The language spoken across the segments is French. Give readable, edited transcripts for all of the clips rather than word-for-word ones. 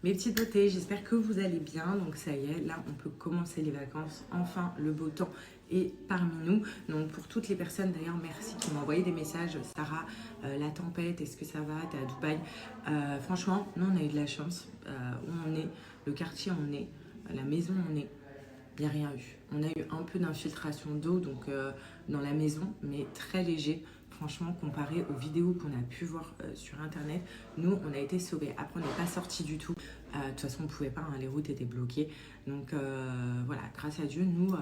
Mes petites beautés, j'espère que vous allez bien. Donc ça y est, là on peut commencer les vacances. Enfin, le beau temps est parmi nous. Donc pour toutes les personnes d'ailleurs, merci qui m'ont envoyé des messages. Sarah, la tempête, est-ce que ça va? T'es à Dubaï? Franchement, nous on a eu de la chance. Où on est, le quartier on est, la maison on est. Il n'y a rien eu. On a eu un peu d'infiltration d'eau donc dans la maison, mais très léger. Franchement, comparé aux vidéos qu'on a pu voir sur internet, nous on a été sauvés. Après, on n'est pas sortis du tout. De toute façon, on ne pouvait pas, hein, les routes étaient bloquées. Donc voilà, grâce à Dieu, nous,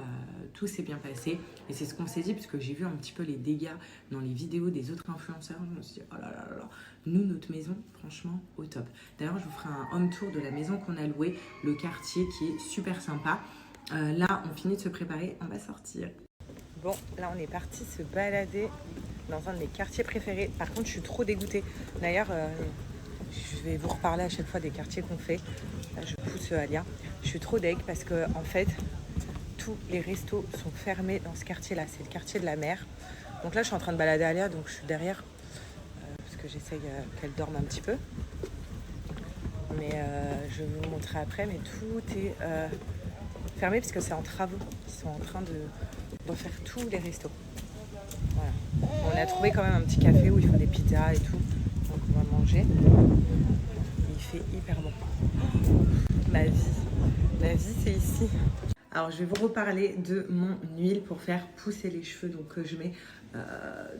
tout s'est bien passé. Et c'est ce qu'on s'est dit, parce que j'ai vu un petit peu les dégâts dans les vidéos des autres influenceurs. Je me suis dit, oh là là là là, nous, notre maison, franchement, au top. D'ailleurs, je vous ferai un home tour de la maison qu'on a louée, le quartier qui est super sympa. Là, on finit de se préparer, on va sortir. Bon, là, on est parti se balader dans un de mes quartiers préférés. Par contre, je suis trop dégoûtée. D'ailleurs, je vais vous reparler à chaque fois des quartiers qu'on fait. Là, je pousse Alia. Je suis trop deg parce que, en fait, tous les restos sont fermés dans ce quartier-là. C'est le quartier de la mer. Donc là, je suis en train de balader Alia, donc je suis derrière parce que j'essaye qu'elle dorme un petit peu. Mais je vais vous montrer après. Mais tout est fermé parce que c'est en travaux. Ils sont en train de refaire tous les restos. Voilà. On a trouvé quand même un petit café où ils font des pizzas et tout. Donc on va manger. Il fait hyper bon. Ma vie c'est ici. Alors je vais vous reparler de mon huile pour faire pousser les cheveux donc que je mets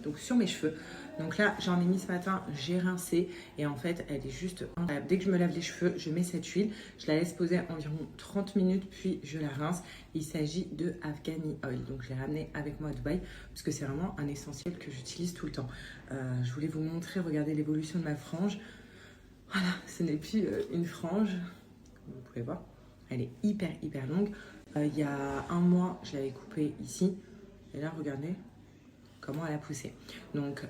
donc sur mes cheveux. Donc là j'en ai mis ce matin, j'ai rincé et en fait elle est juste incroyable. Dès que je me lave les cheveux, je mets cette huile, je la laisse poser environ 30 minutes puis je la rince. Il s'agit de Afghani Oil, donc je l'ai ramené avec moi à Dubaï parce que c'est vraiment un essentiel que j'utilise tout le temps. Je voulais vous montrer, regardez l'évolution de ma frange. Voilà, ce n'est plus une frange, comme vous pouvez voir, elle est hyper longue. Il y a un mois, je l'avais coupée ici. Et là, regardez comment elle a poussé. Donc,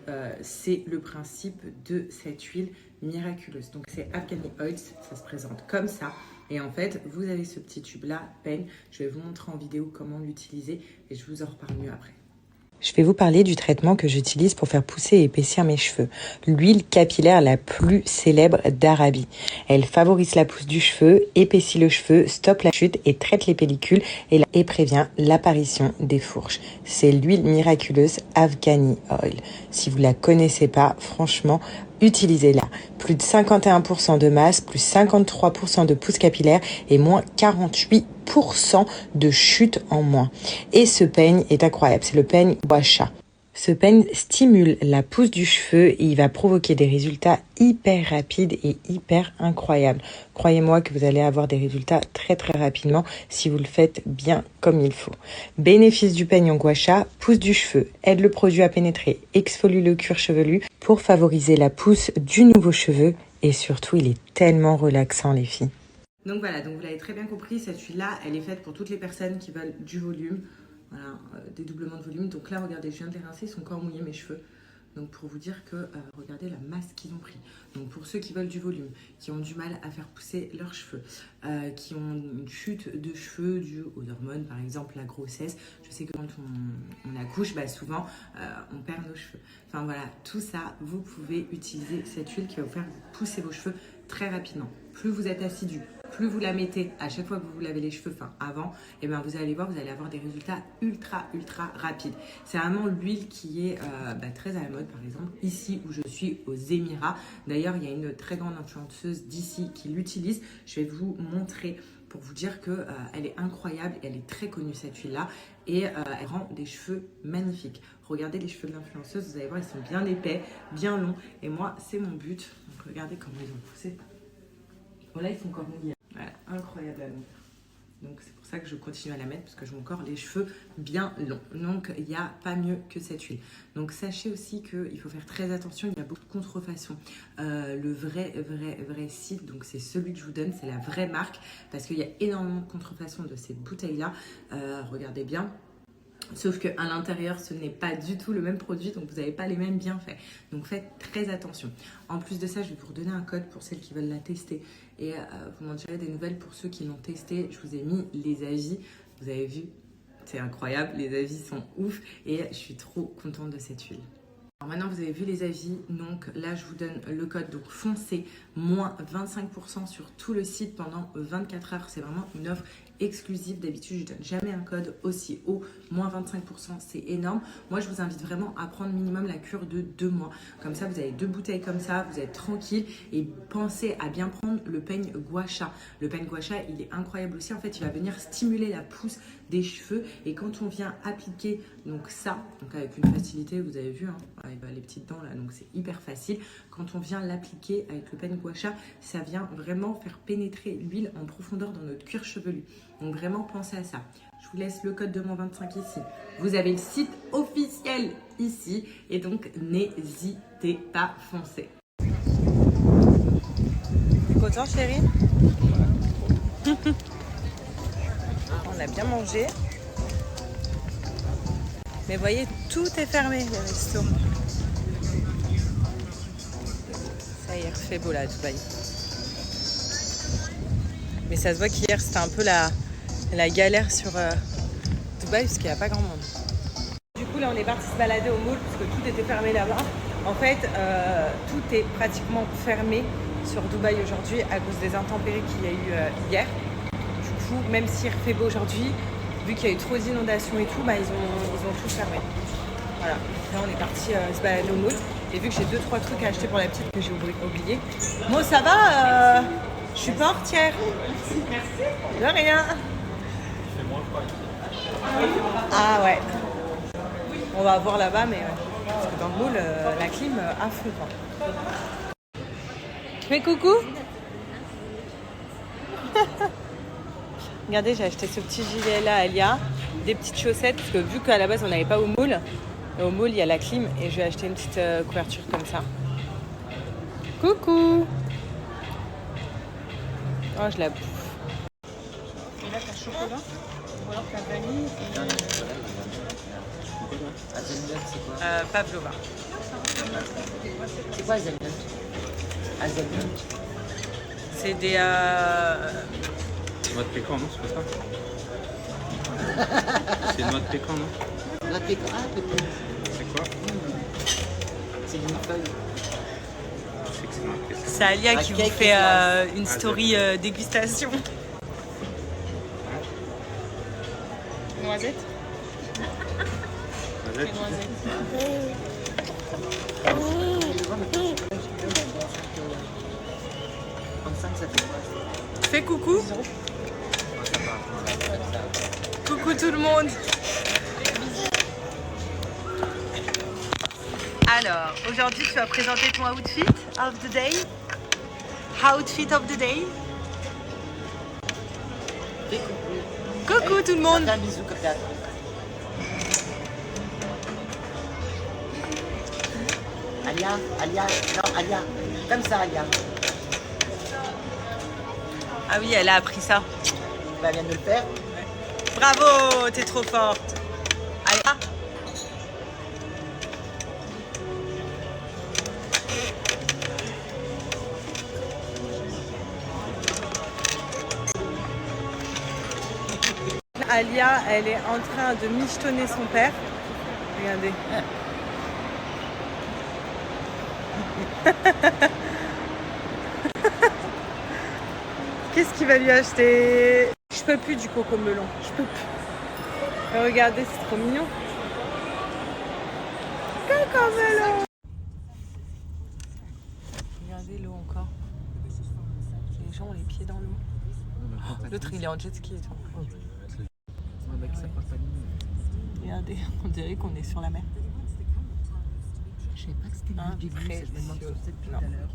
c'est le principe de cette huile miraculeuse. Donc, c'est Afghani Oils. Ça se présente comme ça. Et en fait, vous avez ce petit tube-là, peigne. Je vais vous montrer en vidéo comment l'utiliser. Et je vous en reparle mieux après. Je vais vous parler du traitement que j'utilise pour faire pousser et épaissir mes cheveux. L'huile capillaire la plus célèbre d'Arabie. Elle favorise la pousse du cheveu, épaissit le cheveu, stoppe la chute et traite les pellicules et prévient l'apparition des fourches. C'est l'huile miraculeuse Afghani Oil. Si vous la connaissez pas, franchement, utilisez-la. Plus de 51% de masse, plus 53% de pousse capillaire et moins 48% de chute en moins. Et ce peigne est incroyable, c'est le peigne Gua Sha. Ce peigne stimule la pousse du cheveu et il va provoquer des résultats hyper rapides et hyper incroyables. Croyez-moi que vous allez avoir des résultats très rapidement si vous le faites bien comme il faut. Bénéfice du peigne en Gua Sha, pousse du cheveu, aide le produit à pénétrer, exfolie le cuir chevelu pour favoriser la pousse du nouveau cheveu et surtout il est tellement relaxant les filles. Donc voilà, donc vous l'avez très bien compris, cette huile-là, elle est faite pour toutes les personnes qui veulent du volume. Voilà, dédoublement de volume. Donc là, regardez, je viens de les rincer, ils sont encore mouillés mes cheveux. Donc pour vous dire que, regardez la masse qu'ils ont pris. Donc pour ceux qui veulent du volume, qui ont du mal à faire pousser leurs cheveux, qui ont une chute de cheveux due aux hormones, par exemple la grossesse. Je sais que quand on accouche, bah souvent on perd nos cheveux. Enfin voilà, tout ça, vous pouvez utiliser cette huile qui va vous faire pousser vos cheveux très rapidement. Plus vous êtes assidu, plus vous la mettez à chaque fois que vous vous lavez les cheveux, enfin avant, et ben vous allez voir, vous allez avoir des résultats ultra rapides. C'est vraiment l'huile qui est très à la mode, par exemple ici où je suis aux Émirats. D'ailleurs, il y a une très grande influenceuse d'ici qui l'utilise. Je vais vous montrer pour vous dire que elle est incroyable, elle est très connue cette huile-là et elle rend des cheveux magnifiques. Regardez les cheveux de l'influenceuse, vous allez voir, ils sont bien épais, bien longs et moi, c'est mon but. Donc regardez comment ils ont poussé. Bon là, ils sont encore mouillés. Voilà, incroyable à longueur. Donc c'est pour ça que je continue à la mettre parce que j'ai encore les cheveux bien longs. Donc il n'y a pas mieux que cette huile. Donc sachez aussi qu'il faut faire très attention, il y a beaucoup de contrefaçons. Le vrai site, donc c'est celui que je vous donne, c'est la vraie marque parce qu'il y a énormément de contrefaçons de ces bouteilles-là. Regardez bien. Sauf qu'à l'intérieur, ce n'est pas du tout le même produit, donc vous n'avez pas les mêmes bienfaits. Donc faites très attention. En plus de ça, je vais vous redonner un code pour celles qui veulent la tester. Et vous m'en direz des nouvelles pour ceux qui l'ont testé. Je vous ai mis les avis. Vous avez vu, c'est incroyable, les avis sont ouf. Et je suis trop contente de cette huile. Alors maintenant vous avez vu les avis, donc là je vous donne le code, donc foncez, moins 25% sur tout le site pendant 24 heures. C'est vraiment une offre exclusive. D'habitude je donne jamais un code aussi haut, moins 25%, c'est énorme. Moi je vous invite vraiment à prendre minimum la cure de 2 mois. Comme ça vous avez 2 bouteilles comme ça, vous êtes tranquille et pensez à bien prendre le peigne gua sha. Le peigne gua sha il est incroyable aussi, en fait il va venir stimuler la pousse des cheveux et quand on vient appliquer donc ça, donc avec une facilité, vous avez vu, hein, avec les petites dents là, donc c'est hyper facile. Quand on vient l'appliquer avec le peigne gua sha, ça vient vraiment faire pénétrer l'huile en profondeur dans notre cuir chevelu. Donc vraiment pensez à ça. Je vous laisse le code de mon 25 ici. Vous avez le site officiel ici et donc n'hésitez pas, foncez. T'es content chérie? On a bien mangé. Mais voyez, tout est fermé, les restos. Ça y est, il fait beau là à Dubaï. Mais ça se voit qu'hier, c'était un peu la galère sur Dubaï, parce qu'il n'y a pas grand monde. Du coup, là, on est parti se balader au mall, parce que tout était fermé là-bas. En fait, tout est pratiquement fermé sur Dubaï aujourd'hui à cause des intempéries qu'il y a eu hier. Du coup, même s'il fait beau aujourd'hui, vu qu'il y a eu trop d'inondations et tout, bah, ils ont tout fermé. Voilà, là on est parti se balader au mall. Et vu que j'ai 2-3 trucs à acheter pour la petite que j'ai oublié. Moi ça va, je suis portière. Merci. De rien. Il fait moins froid ici. Ah ouais. On va voir là-bas, mais parce que dans le mall, la clim à fond quoi. Mais coucou. Regardez, j'ai acheté ce petit gilet là à Alia, des petites chaussettes, parce que vu qu'à la base on n'allait pas au mall, il y a la clim et je vais acheter une petite couverture comme ça. Coucou. Oh, je la bouffe. Et là t'as chocolat ou alors t'as vanille et... Hazelnut, c'est quoi Pavlova. C'est quoi Hazelnut? Hazelnut. C'est des... Noix de pécan, non? C'est pas ça? C'est noix de pécan, non? Noix de pécan, ah peut-être. C'est quoi? C'est une feuille. C'est que c'est marqué ça. C'est Alia qui vous fait une story dégustation. Noisette. Noisette. Ça fait quoi? Fais coucou. Coucou tout le monde. Alors, aujourd'hui tu vas présenter ton outfit of the day. Outfit of the day. Fais coucou. Coucou tout le monde. Un bisou comme ça. Alia, non Alia, comme ça Alia. Ah oui, elle a appris ça. Bah, elle vient de le faire. Bravo, t'es trop forte. Allez, ah. Alia, elle est en train de michetonner son père. Regardez. Qu'est-ce qu'il va lui acheter? Je peux plus du coco melon. Je peux plus. Mais regardez, c'est trop mignon. Coco melon. Regardez l'eau encore. Les gens ont les pieds dans l'eau. L'autre il est en jet ski et tout. Regardez, on dirait qu'on est sur la mer. Je savais pas que c'était Un du début, très je me demande précieux. sur ça depuis tout Non. à l'heure.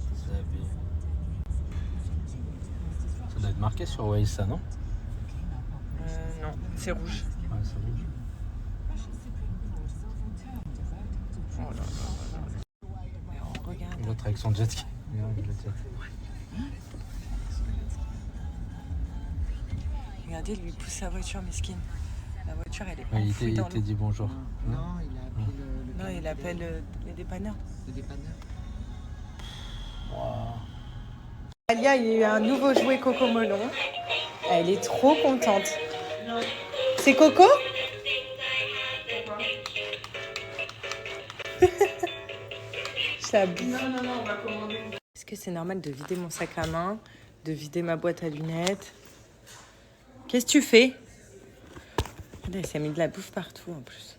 Ça doit être marqué sur Waze, ça, non? Non, c'est rouge. Ouais, c'est rouge. Oh là là là là. Regarde. L'autre avec son jet ski. Regarde, le jet. Regardez, lui pousse sa voiture, mesquine. La voiture, elle est Ouais, enfouie il dans t'a l'eau. dit bonjour. Non, il a appelé le Non, il appelle les dépanneurs. le dépanneur. Wow. Alia, il y a eu un nouveau jouet Coco Melon. Elle est trop contente. C'est Coco? Je la bouffe. Non, on va commander. Est-ce que c'est normal de vider mon sac à main, de vider ma boîte à lunettes? Qu'est-ce que tu fais? Elle s'est mis de la bouffe partout en plus.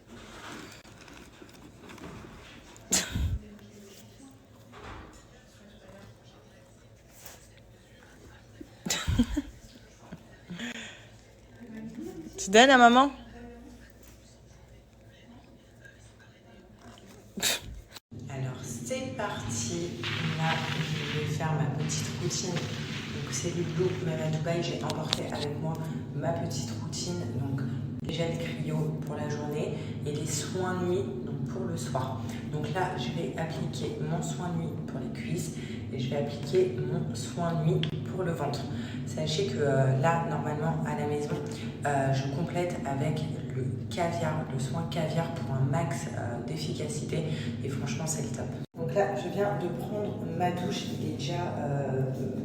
Tu donnes à maman? Alors c'est parti. Là, je vais faire ma petite routine. Donc c'est du boulot, même à Dubaï, j'ai emporté avec moi ma petite routine. Donc gel cryo pour la journée et les soins nuit donc pour le soir. Donc là, je vais appliquer mon soin nuit pour les cuisses et je vais appliquer mon soin nuit pour le ventre. Sachez que là, normalement, à la maison, je complète avec le caviar, le soin caviar pour un max d'efficacité et franchement, c'est le top. Donc là, je viens de prendre ma douche, il est déjà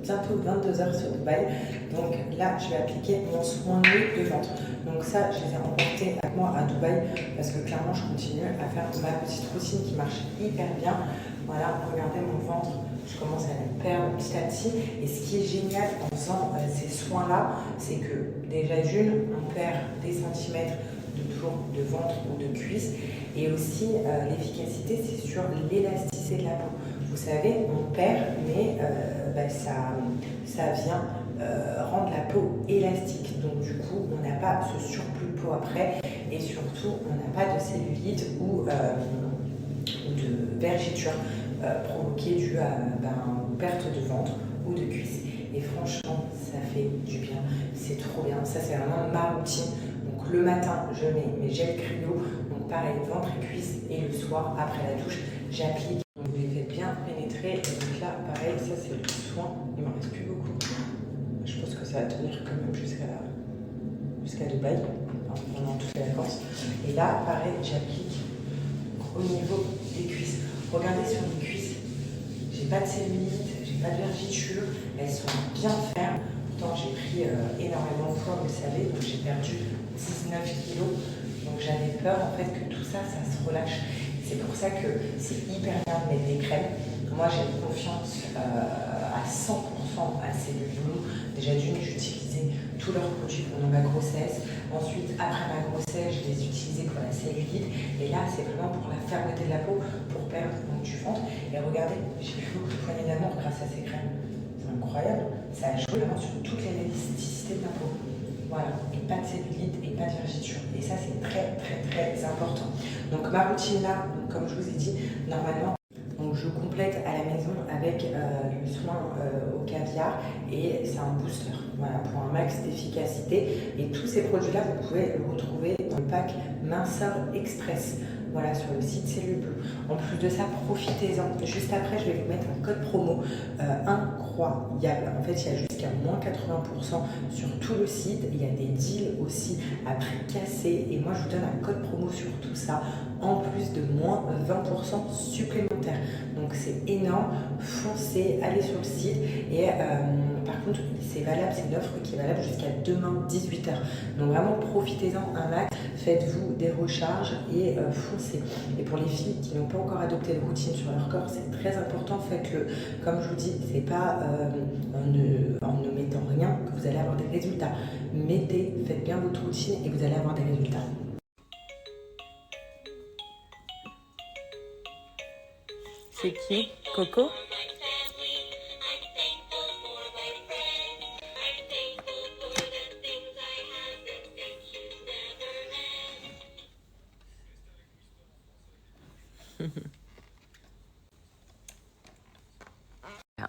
bientôt 22h sur Dubaï. Donc là, je vais appliquer mon soin nuit de ventre. Donc ça, je les ai emportés avec moi à Dubaï parce que clairement, je continue à faire ma petite routine qui marche hyper bien. Voilà, regardez mon ventre, je commence à le perdre petit à petit. Et ce qui est génial en faisant ces soins-là, c'est que déjà d'une, on perd des centimètres de ventre ou de cuisse. Et aussi, l'efficacité, c'est sur l'élasticité de la peau. Vous savez, on perd, mais ça vient rendre la peau élastique. Donc du coup, on n'a pas ce surplus de peau après. Et surtout, on n'a pas de cellulite ou de vergeture provoquée due à perte de ventre ou de cuisse. Et franchement, ça fait du bien. C'est trop bien. Ça, c'est vraiment ma routine. Donc le matin, je mets mes gels cryo. Donc pareil, ventre et cuisse. Et le soir, après la douche, j'applique. Donc vous les faites bien pénétrer. Et donc là, pareil, ça c'est le soin. Il m'en reste plus beaucoup. Je pense que ça va tenir quand même jusqu'à Dubaï, pendant toutes les vacances. Et là, pareil, j'applique au niveau des cuisses. Regardez sur les cuisses, j'ai pas de cellulite, j'ai pas de vergeture, elles sont bien fermes. Pourtant, j'ai pris énormément de poids, vous le savez, donc j'ai perdu 19 kilos. Donc j'avais peur en fait que tout ça, ça se relâche. C'est pour ça que c'est hyper bien de mettre des crèmes. Moi, j'ai confiance à 100% à ces Blue. Déjà d'une, j'utilisais tous leurs produits pendant ma grossesse. Ensuite, après ma grossesse, je les utilisais pour la cellulite. Et là, c'est vraiment pour la fermeté de la peau, pour perdre donc, du ventre. Et regardez, j'ai eu beaucoup de poignées d'amour grâce à ces crèmes. C'est incroyable. Ça a joué vraiment sur toute l'élasticité de ma peau. Voilà, et pas de cellulite et pas de vergeture. Et ça, c'est très, très, très important. Donc, ma routine là, comme je vous ai dit, normalement, donc je complète à la maison avec le soin au caviar et c'est un booster, voilà, pour un max d'efficacité. Et tous ces produits-là, vous pouvez le retrouver dans le pack Minceur Express, voilà, sur le site Cellule Blue. En plus de ça, profitez-en. Juste après, je vais vous mettre un code promo incroyable. En fait, il y a jusqu'à moins 80% sur tout le site. Il y a des deals aussi à prix cassé. Et moi, je vous donne un code promo sur tout ça, en plus de moins 20% supplémentaire. Donc c'est énorme, foncez, allez sur le site et par contre c'est valable, c'est une offre qui est valable jusqu'à demain 18h. Donc vraiment profitez-en un max, faites-vous des recharges et foncez. Et pour les filles qui n'ont pas encore adopté de routine sur leur corps, c'est très important, faites-le. Comme je vous dis, c'est pas en ne mettant rien que vous allez avoir des résultats. Mettez, faites bien votre routine et vous allez avoir des résultats. C'est qui? Coco?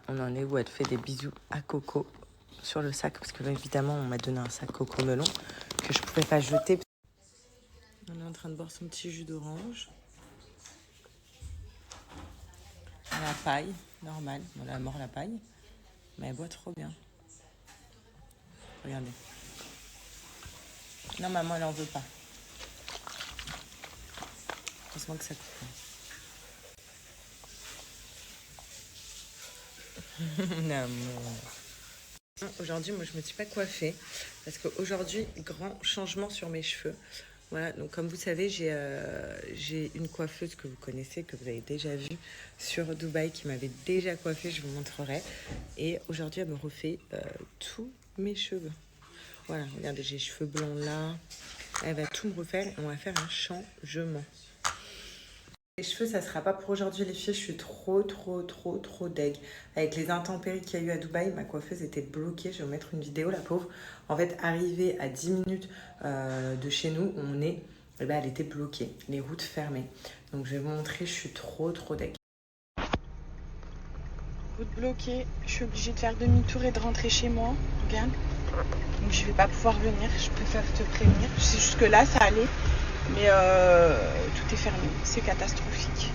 On en est où elle fait des bisous à Coco sur le sac parce que là, évidemment on m'a donné un sac Coco Melon que je pouvais pas jeter. On est en train de boire son petit jus d'orange. À la paille, normal. On a mort la paille, mais elle boit trop bien. Regardez. Non, maman, elle en veut pas. Heureusement que ça coupe. Non, aujourd'hui, moi, je me suis pas coiffée parce qu'aujourd'hui, grand changement sur mes cheveux. Voilà, donc comme vous savez, j'ai une coiffeuse que vous connaissez, que vous avez déjà vue sur Dubaï, qui m'avait déjà coiffée, je vous montrerai. Et aujourd'hui, elle me refait tous mes cheveux. Voilà, regardez, j'ai les cheveux blancs là. Elle va tout me refaire et on va faire un changement. Les cheveux, ça sera pas pour aujourd'hui les filles, je suis trop deg. Avec les intempéries qu'il y a eu à Dubaï, ma coiffeuse était bloquée, je vais vous mettre une vidéo, la pauvre. En fait, arrivée à 10 minutes de chez nous, elle était bloquée, les routes fermées. Donc je vais vous montrer, je suis trop deg. Route bloquée, je suis obligée de faire demi-tour et de rentrer chez moi, regarde. Donc je vais pas pouvoir venir, je préfère te prévenir. Jusque là ça allait, mais tout est fermé, c'est catastrophique.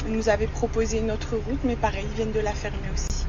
Ils nous avaient proposé une autre route, mais pareil, ils viennent de la fermer aussi.